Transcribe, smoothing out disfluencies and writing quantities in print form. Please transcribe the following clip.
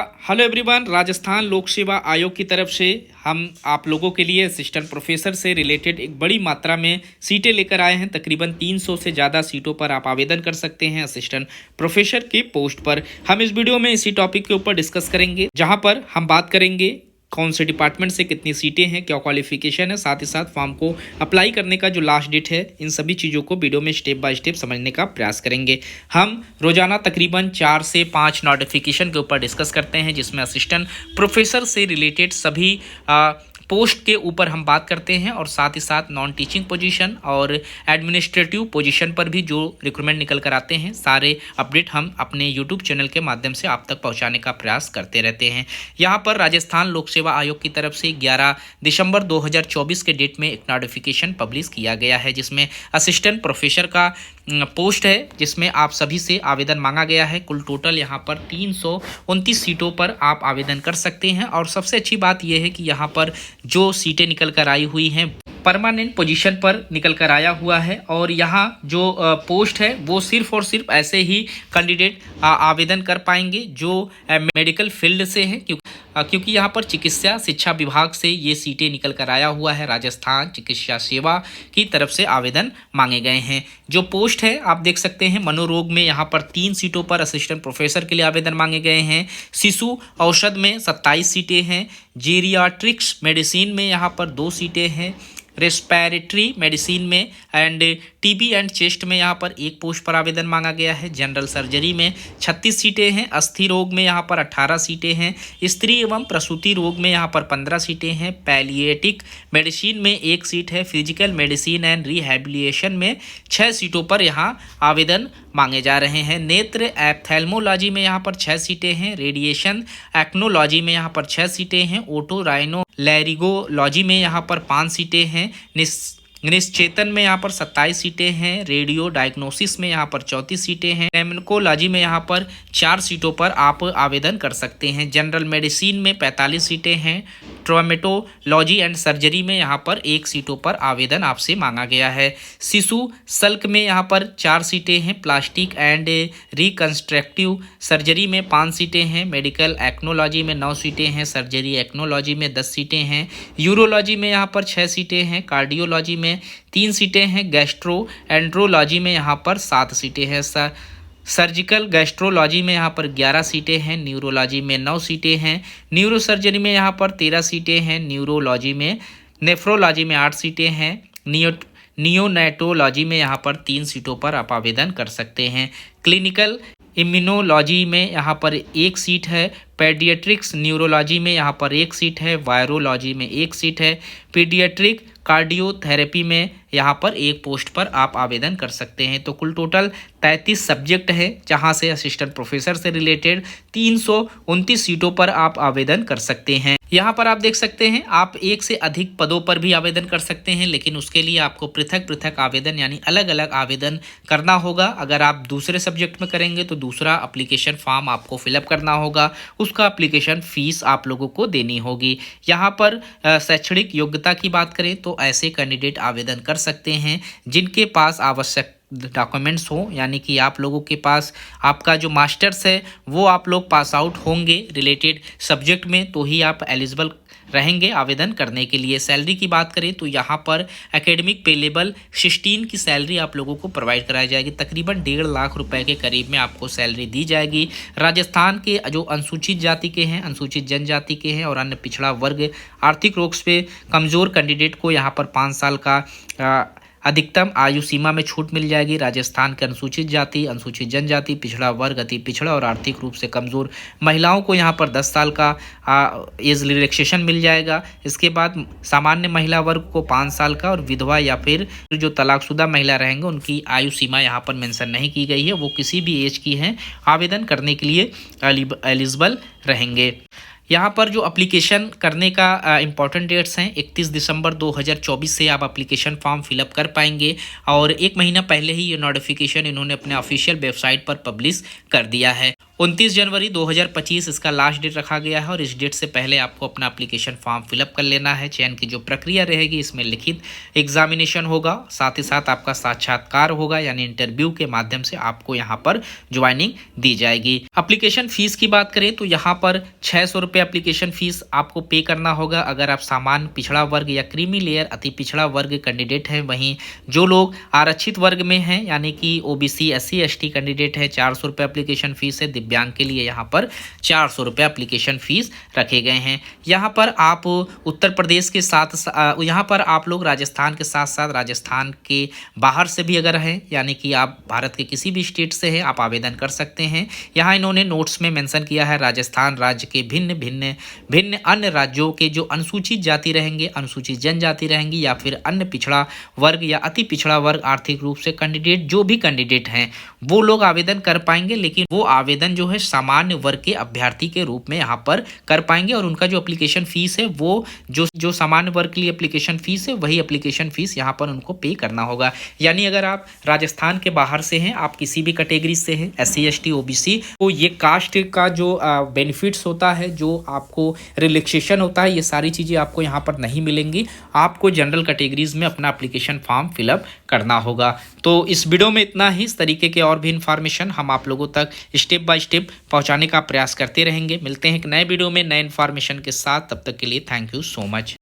Hello everyone, Rajasthan लोक सेवा आयोग की तरफ से हम आप लोगों के लिए असिस्टेंट प्रोफेसर से रिलेटेड एक बड़ी मात्रा में सीटें लेकर आए हैं। तकरीबन 300 से ज़्यादा सीटों पर आप आवेदन कर सकते हैं असिस्टेंट प्रोफेसर की पोस्ट पर। हम इस वीडियो में इसी टॉपिक के ऊपर डिस्कस करेंगे, जहां पर हम बात करेंगे कौन से डिपार्टमेंट से कितनी सीटें हैं, क्या क्वालिफिकेशन है, साथ ही साथ फॉर्म को अप्लाई करने का जो लास्ट डेट है, इन सभी चीज़ों को वीडियो में स्टेप बाय स्टेप समझने का प्रयास करेंगे। हम रोजाना तकरीबन 4 से 5 नोटिफिकेशन के ऊपर डिस्कस करते हैं, जिसमें असिस्टेंट प्रोफेसर से रिलेटेड सभी पोस्ट के ऊपर हम बात करते हैं और साथ ही साथ नॉन टीचिंग पोजीशन और एडमिनिस्ट्रेटिव पोजीशन पर भी जो रिक्रूटमेंट निकल कर आते हैं, सारे अपडेट हम अपने यूट्यूब चैनल के माध्यम से आप तक पहुंचाने का प्रयास करते रहते हैं। यहां पर राजस्थान लोक सेवा आयोग की तरफ से 11 दिसंबर 2024 के डेट में एक नोटिफिकेशन पब्लिश किया गया है, जिसमें असिस्टेंट प्रोफेसर का पोस्ट है, जिसमें आप सभी से आवेदन मांगा गया है। कुल टोटल यहाँ पर 329 सीटों पर आप आवेदन कर सकते हैं। और सबसे अच्छी बात यह है कि यहाँ पर जो सीटें निकल कर आई हुई हैं, परमानेंट पोजीशन पर निकल कर आया हुआ है। और यहाँ जो पोस्ट है वो सिर्फ और सिर्फ ऐसे ही कैंडिडेट आवेदन कर पाएंगे जो मेडिकल फील्ड से हैं, क्योंकि यहाँ पर चिकित्सा शिक्षा विभाग से ये सीटें निकल कर आया हुआ है। राजस्थान चिकित्सा सेवा की तरफ से आवेदन मांगे गए हैं। जो पोस्ट है आप देख सकते हैं, मनोरोग में यहाँ पर 3 सीटों पर असिस्टेंट प्रोफेसर के लिए आवेदन मांगे गए हैं। शिशु औषध में 27 सीटें हैं। जीरियाट्रिक्स मेडिसिन में यहाँ पर 2 सीटें हैं। रेस्पिरेटरी मेडिसिन में एंड टीबी एंड चेस्ट में यहाँ पर 1 पोस्ट पर आवेदन मांगा गया है। जनरल सर्जरी में 36 सीटें हैं। अस्थि रोग में यहाँ पर 18 सीटें हैं। स्त्री एवं प्रसूति रोग में यहाँ पर 15 सीटें हैं। पैलिएटिक मेडिसिन में 1 सीट है। फिजिकल मेडिसिन एंड रिहैबिलिटेशन में 6 सीटों पर यहाँ आवेदन मांगे जा रहे हैं। नेत्र एप्थेल्मोलॉजी में यहाँ पर 6 सीटें हैं। रेडिएशन एक्नोलॉजी में यहाँ पर 6 सीटें हैं। ओटोराइनो लैरिगोलॉजी में यहाँ पर 5 सीटें हैं। निश्चेतन में यहाँ पर 27 सीटें हैं। रेडियो डायग्नोसिस में यहाँ पर 34 सीटें हैं। नेमकोलॉजी में यहाँ पर 4 सीटों पर आप आवेदन कर सकते हैं। जनरल मेडिसिन में 45 सीटें हैं। ट्रोमेटोलॉजी एंड सर्जरी में यहाँ पर 1 सीटों पर आवेदन आपसे मांगा गया है। शिशु शल्क में यहाँ पर 4 सीटें हैं। प्लास्टिक एंड रिकंस्ट्रक्टिव सर्जरी में 5 सीटें हैं। मेडिकल एक्नोलॉजी में 9 सीटें हैं। सर्जरी एक्नोलॉजी में 10 सीटें हैं। यूरोलॉजी में यहाँ पर 6 सीटें हैं। कार्डियोलॉजी में 3 सीटें हैं। गैस्ट्रो एंड्रोलॉजी में यहाँ पर 7 सीटें हैं। सर्जिकल गैस्ट्रोलॉजी में यहाँ पर 11 सीटें हैं। न्यूरोलॉजी में 9 सीटें हैं। न्यूरोसर्जरी में यहाँ पर 13 सीटें हैं। न्यूरोलॉजी में नेफ्रोलॉजी में 8 सीटें हैं। नियोनेटोलॉजी में यहाँ पर 3 सीटों पर आप आवेदन कर सकते हैं। क्लिनिकल इम्यूनोलॉजी में यहाँ पर 1 सीट है। पेडियाट्रिक्स न्यूरोलॉजी में यहाँ पर 1 सीट है। वायरोलॉजी में 1 सीट है। पीडियाट्रिक कार्डियोथेरेपी में यहाँ पर 1 पोस्ट पर आप आवेदन कर सकते हैं। तो कुल टोटल 33 सब्जेक्ट है, जहाँ से असिस्टेंट प्रोफेसर से रिलेटेड 329 सीटों पर आप आवेदन कर सकते हैं। यहाँ पर आप देख सकते हैं, आप 1 से अधिक पदों पर भी आवेदन कर सकते हैं, लेकिन उसके लिए आपको पृथक पृथक आवेदन यानी अलग अलग आवेदन करना होगा। अगर आप दूसरे सब्जेक्ट में करेंगे तो दूसरा एप्लीकेशन फॉर्म आपको फिलअप करना होगा, उसका एप्लीकेशन फीस आप लोगों को देनी होगी। यहाँ पर शैक्षणिक योग्यता की बात करें तो ऐसे कैंडिडेट आवेदन कर सकते हैं जिनके पास आवश्यक डॉक्यूमेंट्स हो, यानी कि आप लोगों के पास आपका जो मास्टर्स है वो आप लोग पास आउट होंगे रिलेटेड सब्जेक्ट में, तो ही आप एलिजिबल रहेंगे आवेदन करने के लिए। सैलरी की बात करें तो यहाँ पर एकेडमिक पे लेवल 16 की सैलरी आप लोगों को प्रोवाइड कराई जाएगी। तकरीबन 1.5 लाख रुपए के करीब में आपको सैलरी दी जाएगी। राजस्थान के जो अनुसूचित जाति के हैं, अनुसूचित जनजाति के हैं और अन्य पिछड़ा वर्ग, आर्थिक रूप से कमज़ोर कैंडिडेट को यहाँ पर 5 साल का अधिकतम आयु सीमा में छूट मिल जाएगी। राजस्थान के अनुसूचित जाति, अनुसूचित जनजाति, पिछड़ा वर्ग, अति पिछड़ा और आर्थिक रूप से कमज़ोर महिलाओं को यहाँ पर 10 साल का एज रिलैक्सेशन मिल जाएगा। इसके बाद सामान्य महिला वर्ग को 5 साल का, और विधवा या फिर जो तलाकशुदा महिला रहेंगे उनकी आयु सीमा यहाँ पर मेंशन नहीं की गई है, वो किसी भी एज की हैं, आवेदन करने के लिए एलिजिबल रहेंगे। यहाँ पर जो एप्लीकेशन करने का इम्पॉर्टेंट डेट्स हैं, 31 दिसंबर 2024 से आप एप्लीकेशन फॉर्म फिलअप कर पाएंगे। और 1 महीना पहले ही ये नोटिफिकेशन इन्होंने अपने ऑफिशियल वेबसाइट पर पब्लिश कर दिया है। 29 जनवरी 2025 इसका लास्ट डेट रखा गया है और इस डेट से पहले आपको अपना एप्लीकेशन फॉर्म फिलअप कर लेना है। चयन की जो प्रक्रिया रहेगी इसमें लिखित एग्जामिनेशन होगा, साथ ही साथ आपका साक्षात्कार होगा, यानी इंटरव्यू के माध्यम से आपको यहाँ पर ज्वाइनिंग दी जाएगी। एप्लीकेशन फीस की बात करें तो यहाँ पर 600 रुपये एप्लीकेशन फीस आपको पे करना होगा अगर आप सामान्य पिछड़ा वर्ग या क्रीमी लेयर अति पिछड़ा वर्ग कैंडिडेट हैं। वहीं जो लोग आरक्षित वर्ग में हैं यानी कि ओबीसी SC ST कैंडिडेट है 400 रुपये एप्लीकेशन फीस है। दिव्यांग के लिए यहाँ पर 400 रुपये एप्लीकेशन फीस रखे गए हैं। यहाँ पर आप उत्तर प्रदेश के साथ यहाँ पर आप लोग राजस्थान के साथ साथ राजस्थान के बाहर से भी अगर हैं यानी कि आप भारत के किसी भी स्टेट से हैं आप आवेदन कर सकते हैं। यहाँ इन्होंने नोट्स में मेंशन किया है राजस्थान राज्य के भिन्न अन्य राज्यों के जो अनुसूचित जाति रहेंगे, अनुसूचित जनजाति रहेंगी या फिर अन्य पिछड़ा वर्ग या अति पिछड़ा वर्ग आर्थिक रूप से कैंडिडेट जो भी कैंडिडेट हैं वो लोग आवेदन कर पाएंगे, लेकिन वो आवेदन जो है सामान्य वर्ग के अभ्यर्थी के रूप में यहाँ पर कर पाएंगे और उनका जो एप्लीकेशन फीस है वो जो सामान्य वर्ग के लिए एप्लीकेशन फीस है वही एप्लीकेशन फीस यहाँ पर उनको पे करना होगा। यानी अगर आप राजस्थान के बाहर से हैं, आप किसी भी कैटेगरी से हैं SC ST OBC, तो ये कास्ट का जो बेनिफिट्स होता है, जो आपको रिलैक्सेशन होता है, ये सारी चीज़ें आपको यहाँ पर नहीं मिलेंगी। आपको जनरल कैटेगरीज में अपना एप्लीकेशन फॉर्म फिलअप करना होगा। तो इस वीडियो में इतना ही। इस तरीके के और भी इन्फॉर्मेशन हम आप लोगों तक स्टेप बाय स्टेप पहुंचाने का प्रयास करते रहेंगे। मिलते हैं एक नए वीडियो में नए इन्फॉर्मेशन के साथ, तब तक के लिए थैंक यू सो मच।